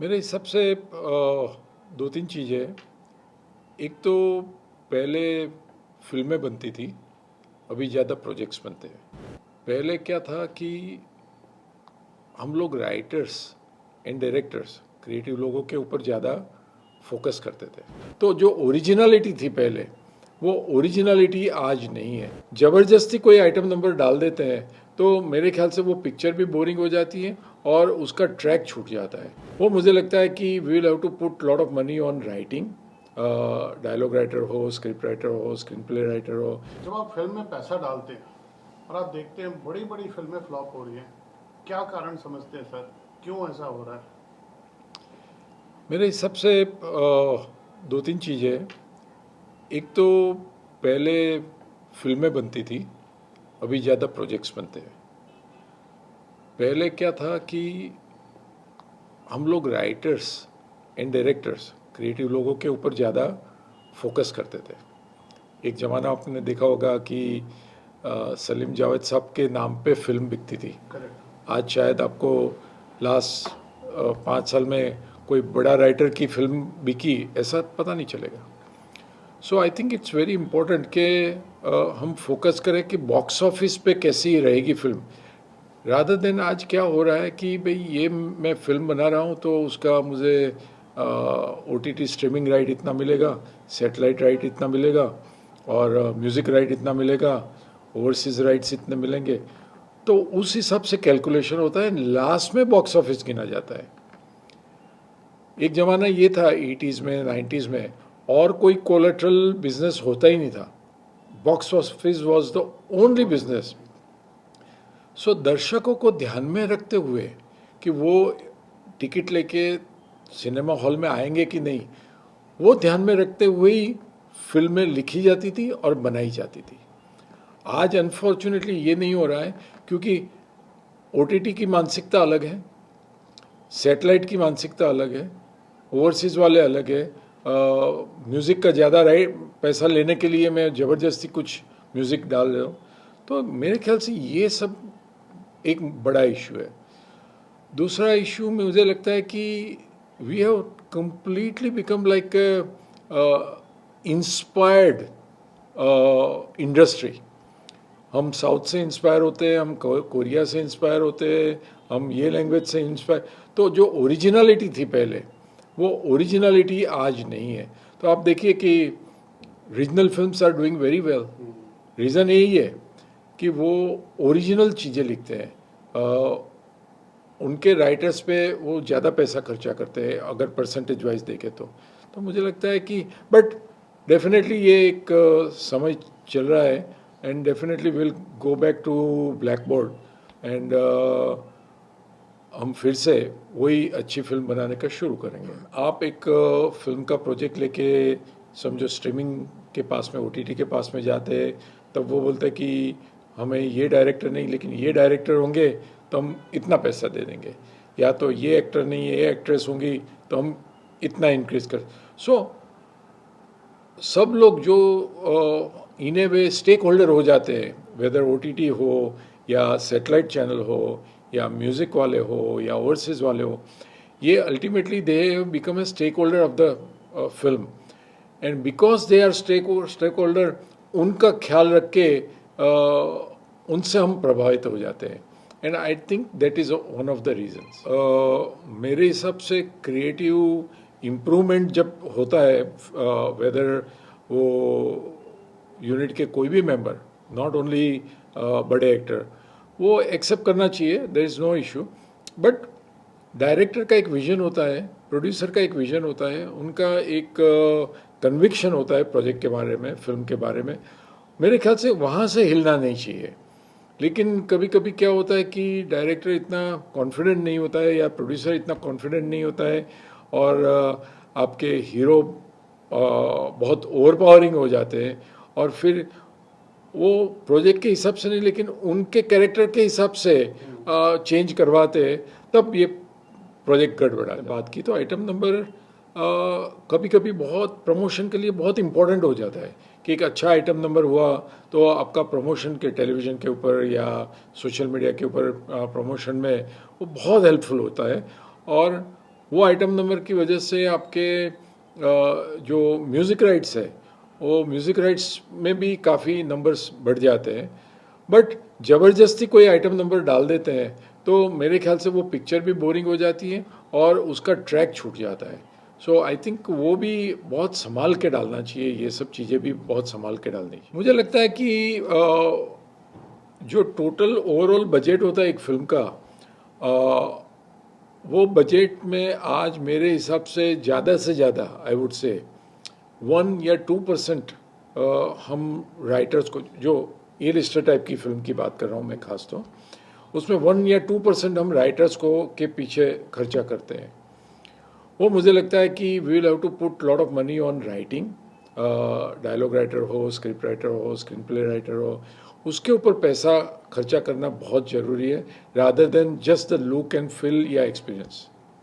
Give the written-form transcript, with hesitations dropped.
मेरे हिसाब से दो तीन चीज़ें। एक तो पहले फिल्में बनती थी, अभी ज़्यादा प्रोजेक्ट्स बनते हैं। पहले क्या था कि हम लोग राइटर्स एंड डायरेक्टर्स क्रिएटिव लोगों के ऊपर ज़्यादा फोकस करते थे। तो जो ओरिजिनलिटी थी पहले, वो ओरिजिनलिटी आज नहीं है। ज़बरदस्ती कोई आइटम नंबर डाल देते हैं तो मेरे ख्याल से वो पिक्चर भी बोरिंग हो जाती है और उसका ट्रैक छूट जाता है। वो मुझे लगता है कि we will have to put lot of money on writing, dialogue writer हो, स्क्रिप्ट राइटर हो, स्क्रीन प्ले राइटर हो। जब आप फिल्म में पैसा डालते हैं और आप देखते हैं बड़ी बड़ी फिल्में फ्लॉप हो रही हैं, क्या कारण समझते हैं सर, क्यों ऐसा हो रहा है? मेरे हिसाब से दो तीन चीज़ें। एक तो पहले फिल्में बनती थी, अभी ज़्यादा प्रोजेक्ट्स बनते हैं। पहले क्या था कि हम लोग राइटर्स एंड डायरेक्टर्स क्रिएटिव लोगों के ऊपर ज़्यादा फोकस करते थे। एक ज़माना आपने देखा होगा कि सलीम जावेद साहब के नाम पे फिल्म बिकती थी। करेक्ट। आज शायद आपको लास्ट 5 साल में कोई बड़ा राइटर की फिल्म बिकी ऐसा पता नहीं चलेगा। So I think it's very important कि हम फोकस करें कि बॉक्स ऑफिस पे कैसी रहेगी फिल्म, रादर देन आज क्या हो रहा है कि भाई ये मैं फिल्म बना रहा हूँ तो उसका मुझे OTT स्ट्रीमिंग राइट इतना मिलेगा, सेटेलाइट राइट इतना मिलेगा और म्यूज़िक राइट इतना मिलेगा, ओवरसीज़ राइट्स इतने मिलेंगे। तो उस हिसाब से कैलकुलेशन होता है, लास्ट में बॉक्स ऑफिस गिना जाता है। एक ज़माना ये था 80s में 90s में, और कोई कोलेट्रल बिजनेस होता ही नहीं था। Box office was the only business. So दर्शकों को ध्यान में रखते हुए कि वो टिकट लेके सिनेमा हॉल में आएंगे कि नहीं, वो ध्यान में रखते हुए ही फिल्में लिखी जाती थी और बनाई जाती थी। आज अनफॉर्चुनेटली ये नहीं हो रहा है, क्योंकि OTT की मानसिकता अलग है, सेटेलाइट की मानसिकता अलग है, ओवरसीज़ वाले अलग है। म्यूज़िक का ज़्यादा राइट पैसा लेने के लिए मैं ज़बरदस्ती कुछ म्यूज़िक डाल रहा हूँ। तो मेरे ख्याल से ये सब एक बड़ा इशू है। दूसरा इशू मुझे लगता है कि we have completely become like inspired industry. हम साउथ से इंस्पायर होते हैं, हम कोरिया से इंस्पायर होते हैं, हम ये लैंग्वेज से इंस्पायर। तो जो ओरिजिनलिटी थी पहले, वो ओरिजिनलिटी आज नहीं है। तो आप देखिए कि regional films are doing very well. Reason यही है कि वो ओरिजिनल चीज़ें लिखते हैं। उनके राइटर्स पे वो ज़्यादा पैसा खर्चा करते हैं अगर परसेंटेज वाइज देखें तो मुझे लगता है कि बट डेफिनेटली ये एक समय चल रहा है and definitely will go back to blackboard and हम फिर से वही अच्छी फिल्म बनाने का शुरू करेंगे। आप एक फिल्म का प्रोजेक्ट लेके समझो स्ट्रीमिंग के पास में, OTT के पास में जाते हैं, तब वो बोलते हैं कि हमें ये डायरेक्टर नहीं लेकिन ये डायरेक्टर होंगे तो हम इतना पैसा दे देंगे, या तो ये एक्टर नहीं ये एक्ट्रेस होंगी तो हम इतना इंक्रीज कर। सो सब लोग जो इन ए वे स्टेक होल्डर हो जाते हैं, वेदर OTT हो या सेटेलाइट चैनल हो या म्यूज़िक वाले हो या ओवरसीज़ वाले हो, ये ultimately they become a stakeholder of the film. And because they are stakeholder, उनका ख्याल रख के उनसे हम प्रभावित हो जाते हैं। And I think that is one of the reasons. मेरे हिसाब से क्रिएटिव इम्प्रूवमेंट जब होता है, वेदर वो यूनिट के कोई भी मेंबर, नॉट ओनली बड़े एक्टर, वो एक्सेप्ट करना चाहिए, there is no issue. But director का एक विजन होता है, प्रोड्यूसर का एक विजन होता है, उनका एक कन्विक्शन होता है प्रोजेक्ट के बारे में, फिल्म के बारे में। मेरे ख्याल से वहाँ से हिलना नहीं चाहिए। लेकिन कभी कभी क्या होता है कि डायरेक्टर इतना कॉन्फिडेंट नहीं होता है या प्रोड्यूसर इतना कॉन्फिडेंट नहीं होता है और आपके हीरो बहुत ओवर पावरिंग हो जाते हैं और फिर वो प्रोजेक्ट के हिसाब से नहीं लेकिन उनके कैरेक्टर के हिसाब से चेंज करवाते हैं, तब ये प्रोजेक्ट गड़बड़ा। बात की तो आइटम नंबर कभी कभी बहुत प्रमोशन के लिए बहुत इम्पोर्टेंट हो जाता है कि एक अच्छा आइटम नंबर हुआ तो आपका प्रमोशन के टेलीविज़न के ऊपर या सोशल मीडिया के ऊपर प्रमोशन में वो बहुत हेल्पफुल होता है। और वो आइटम नंबर की वजह से आपके जो म्यूज़िक राइट्स है वो म्यूज़िक राइट्स में भी काफ़ी नंबर्स बढ़ जाते हैं। बट ज़बरदस्ती कोई आइटम नंबर डाल देते हैं तो मेरे ख्याल से वो पिक्चर भी बोरिंग हो जाती है और उसका ट्रैक छूट जाता है। सो आई थिंक वो भी बहुत संभाल के डालना चाहिए, ये सब चीज़ें भी बहुत संभाल के डालनी चाहिए। मुझे लगता है कि जो टोटल ओवरऑल बजट होता है एक फिल्म का, वो बजट में आज मेरे हिसाब से ज़्यादा आई वुड से 1 या 2% हम राइटर्स को, जो ए लिस्टर टाइप की फिल्म की बात कर रहा हूँ मैं खास तो, उसमें 1 या 2% हम राइटर्स को के पीछे खर्चा करते हैं। वो मुझे लगता है कि we will have to put lot of money on writing, dialogue writer हो, स्क्रिप्ट राइटर हो, स्क्रीन प्ले राइटर हो, उसके ऊपर पैसा खर्चा करना बहुत ज़रूरी है rather than just the look and feel या एक्सपीरियंस।